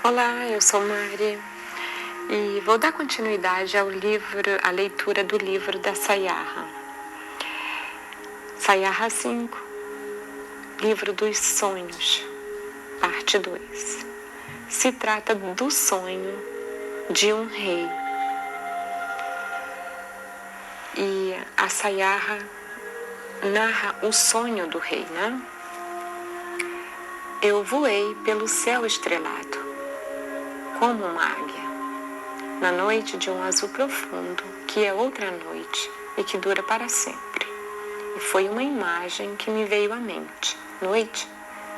Olá, eu sou Mari e vou dar continuidade à leitura do livro da Sayarha. Sayarha 5, Livro dos Sonhos, parte 2. Se trata do sonho de um rei. E a Sayarha narra o sonho do rei, né? Eu voei pelo céu estrelado, como uma águia, na noite de um azul profundo, que é outra noite e que dura para sempre. E foi uma imagem que me veio à mente, noite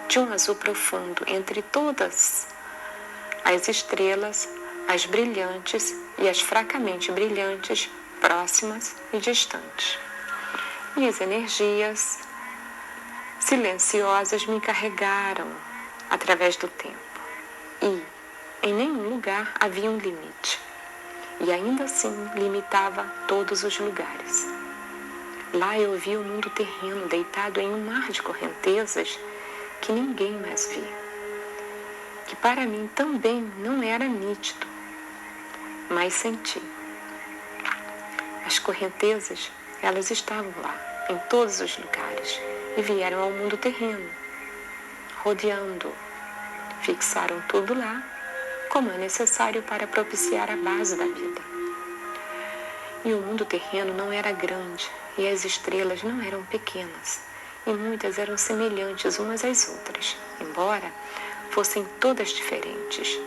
de um azul profundo entre todas as estrelas, as brilhantes e as fracamente brilhantes, próximas e distantes. E as energias silenciosas me carregaram através do tempo. E em nenhum lugar havia um limite. E ainda assim limitava todos os lugares. Lá eu vi o mundo terreno deitado em um mar de correntezas que ninguém mais via. Que para mim também não era nítido, mas senti. As correntezas, elas estavam lá, em todos os lugares, e vieram ao mundo terreno, rodeando. Fixaram tudo lá, como é necessário para propiciar a base da vida. E o mundo terreno não era grande, e as estrelas não eram pequenas, e muitas eram semelhantes umas às outras, embora fossem todas diferentes,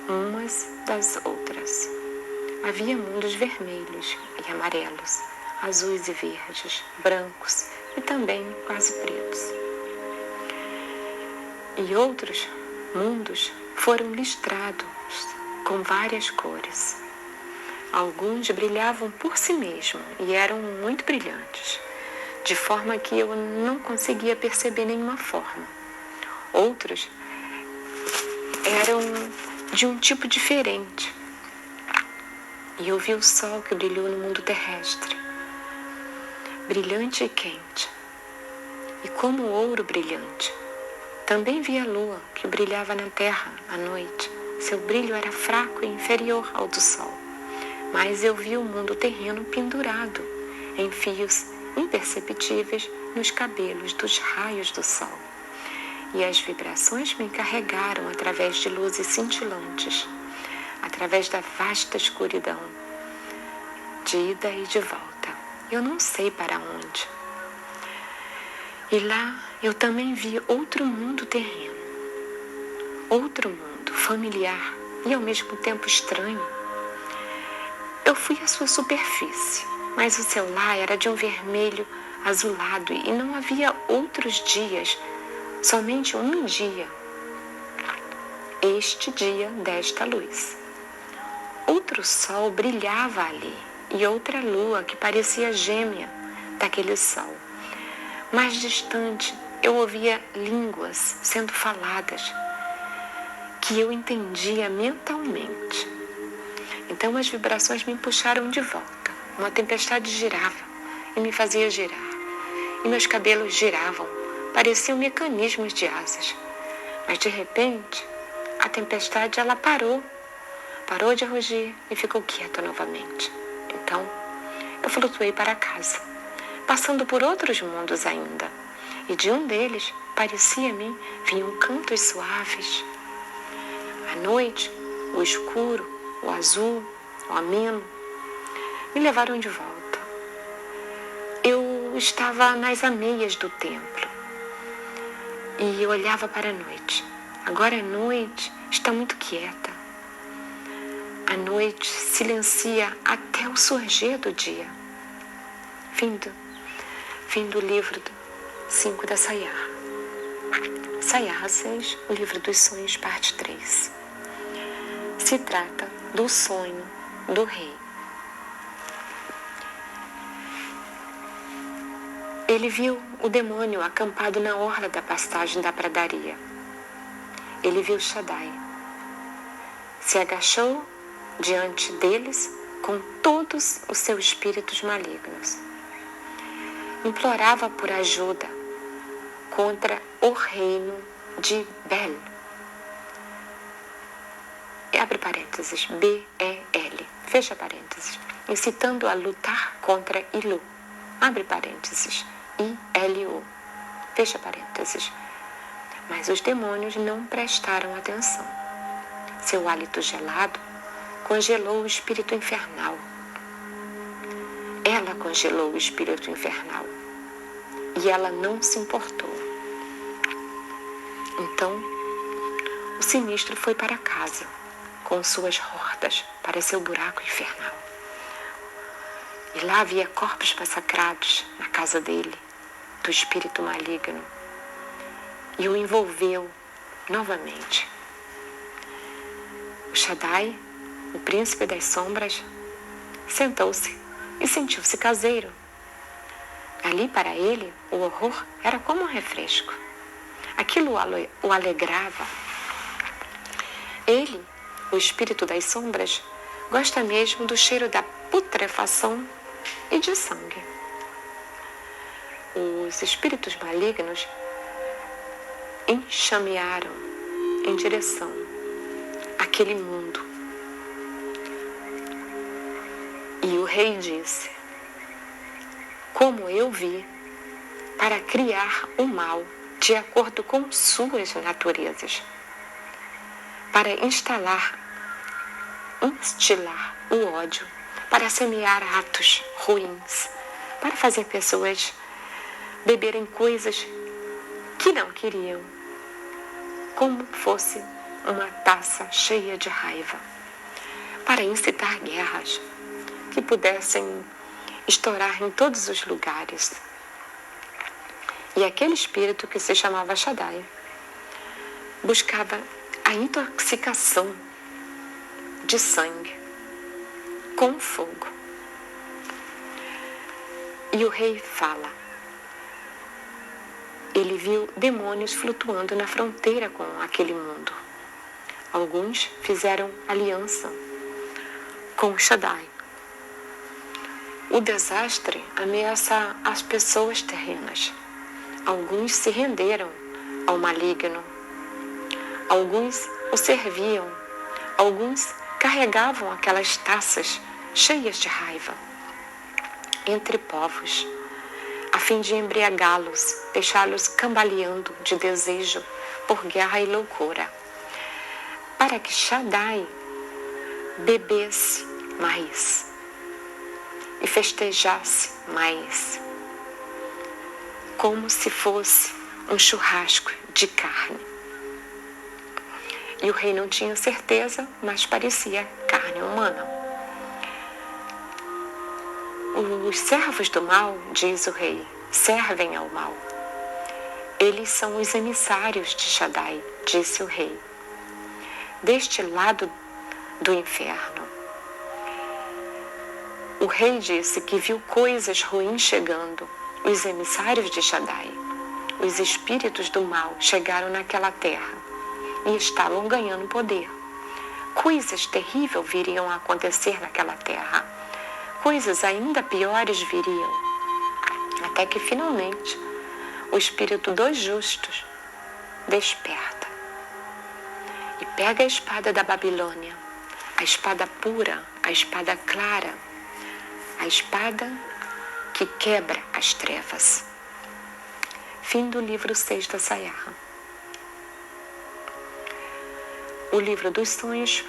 umas das outras. Havia mundos vermelhos e amarelos, azuis e verdes, brancos e também quase pretos. E outros mundos foram listrados com várias cores. Alguns brilhavam por si mesmos e eram muito brilhantes, de forma que eu não conseguia perceber nenhuma forma. Outros eram de um tipo diferente. E eu vi o sol que brilhou no mundo terrestre, brilhante e quente, e como ouro brilhante. Também vi a lua que brilhava na terra à noite. Seu brilho era fraco e inferior ao do sol, mas eu vi o mundo terreno pendurado em fios imperceptíveis nos cabelos dos raios do sol. E as vibrações me carregaram através de luzes cintilantes, através da vasta escuridão, de ida e de volta. Eu não sei para onde. E lá eu também vi outro mundo terreno, outro mundo familiar e ao mesmo tempo estranho. Eu fui à sua superfície, mas o seu lar era de um vermelho azulado e não havia outros dias, somente um dia. Este dia desta luz. Outro sol brilhava ali e outra lua que parecia gêmea daquele sol. Mais distante, eu ouvia línguas sendo faladas que eu entendia mentalmente. Então as vibrações me puxaram de volta. Uma tempestade girava e me fazia girar. E meus cabelos giravam, pareciam mecanismos de asas. Mas de repente, a tempestade ela parou de rugir e ficou quieta novamente. Então, eu flutuei para casa, passando por outros mundos ainda, e de um deles, parecia-me, vinham cantos suaves. A noite, o escuro, o azul, o ameno, me levaram de volta. Eu estava nas ameias do templo e olhava para a noite. Agora a noite está muito quieta. A noite silencia até o surgir do dia. Fim do livro 5 da Sayarha. Sayarha 6, o livro dos sonhos, parte 3. Se trata do sonho do rei. Ele viu o demônio acampado na orla da pastagem da pradaria. Ele viu Shaddai. Se agachou diante deles com todos os seus espíritos malignos. Implorava por ajuda contra o reino de Bel. abre parênteses, B-E-L, fecha parênteses, incitando a lutar contra Ilu, abre parênteses, I-L-U, fecha parênteses. Mas os demônios não prestaram atenção. Seu hálito gelado congelou o espírito infernal. Ela congelou o espírito infernal e ela não se importou. Então, o sinistro foi para casa, com suas hordas para seu buraco infernal. E lá havia corpos massacrados na casa dele, do espírito maligno, e o envolveu novamente. O Shaddai, o príncipe das sombras, sentou-se e sentiu-se caseiro. Ali para ele, o horror era como um refresco. Aquilo o alegrava. Ele, o espírito das sombras, gosta mesmo do cheiro da putrefação e de sangue. Os espíritos malignos enxamearam em direção àquele mundo. E o rei disse: como eu vi, para criar o mal de acordo com suas naturezas, para instilar o ódio, para semear atos ruins, para fazer pessoas beberem coisas que não queriam, como fosse uma taça cheia de raiva, para incitar guerras que pudessem estourar em todos os lugares. E aquele espírito que se chamava Shaddai buscava a intoxicação de sangue com fogo. E o rei fala. Ele viu demônios flutuando na fronteira com aquele mundo. Alguns fizeram aliança com Shaddai. O desastre ameaça as pessoas terrenas. Alguns se renderam ao maligno. Alguns o serviam. Alguns carregavam aquelas taças cheias de raiva entre povos, a fim de embriagá-los, deixá-los cambaleando de desejo por guerra e loucura, para que Shaddai bebesse mais e festejasse mais, como se fosse um churrasco de carne. E o rei não tinha certeza, mas parecia carne humana. Os servos do mal, diz o rei, servem ao mal. Eles são os emissários de Shaddai, disse o rei, deste lado do inferno. O rei disse que viu coisas ruins chegando. Os emissários de Shaddai, os espíritos do mal, chegaram naquela terra e estavam ganhando poder. Coisas terríveis viriam a acontecer naquela terra. Coisas ainda piores viriam. Até que finalmente o espírito dos justos desperta e pega a espada da Babilônia, a espada pura, a espada clara, a espada que quebra as trevas. Fim do livro 6 da Sayarra. O livro dos sonhos,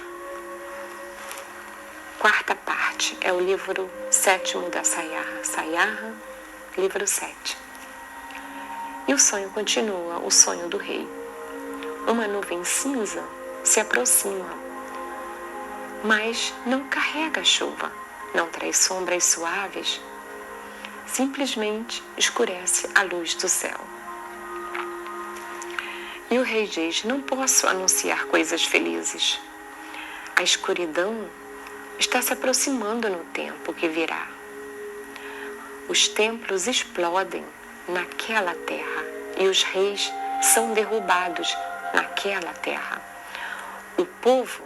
quarta parte, é o livro 7º da Sayarra. Sayarra, livro 7. E o sonho continua, o sonho do rei. Uma nuvem cinza se aproxima, mas não carrega chuva, não traz sombras suaves, simplesmente escurece a luz do céu. E o rei diz: não posso anunciar coisas felizes. A escuridão está se aproximando no tempo que virá. Os templos explodem naquela terra e os reis são derrubados naquela terra. O povo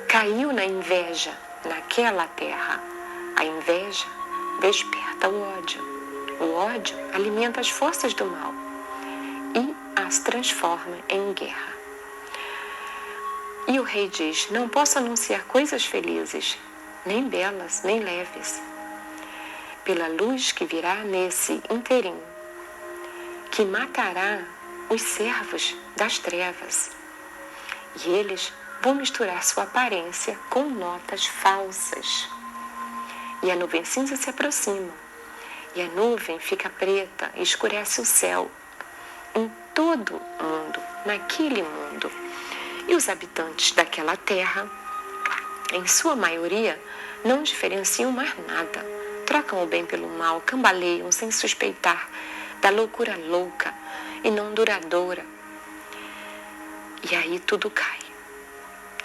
caiu na inveja naquela terra. A inveja desperta o ódio. O ódio alimenta as forças do mal e as transforma em guerra. E o rei diz: não posso anunciar coisas felizes, nem belas, nem leves, pela luz que virá nesse interim, que matará os servos das trevas. E eles vão misturar sua aparência com notas falsas. E a nuvem cinza se aproxima, e a nuvem fica preta e escurece o céu em todo mundo, naquele mundo. E os habitantes daquela terra, em sua maioria, não diferenciam mais nada. Trocam o bem pelo mal, cambaleiam sem suspeitar da loucura louca e não duradoura. E aí tudo cai.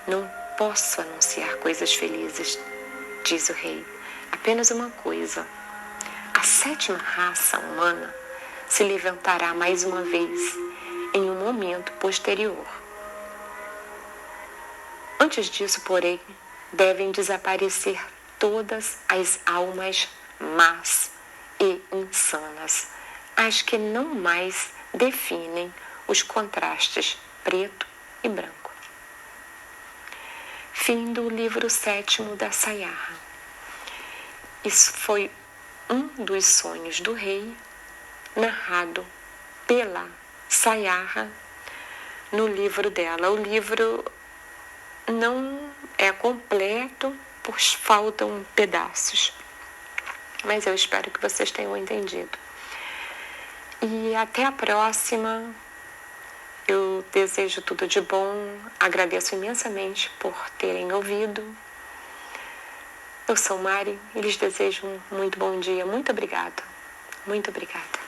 Não posso anunciar coisas felizes, diz o rei. Apenas uma coisa. A 7ª raça humana se levantará mais uma vez em um momento posterior. Antes disso, porém, devem desaparecer todas as almas más e insanas, as que não mais definem os contrastes preto e branco. Fim do livro 7º da Sayarha. Isso foi um dos sonhos do rei, narrado pela Sayarha no livro dela. O livro não é completo, pois faltam pedaços, mas eu espero que vocês tenham entendido. E até a próxima. Eu desejo tudo de bom, agradeço imensamente por terem ouvido. Eu sou Mari e lhes desejo um muito bom dia. Muito obrigada. Muito obrigada.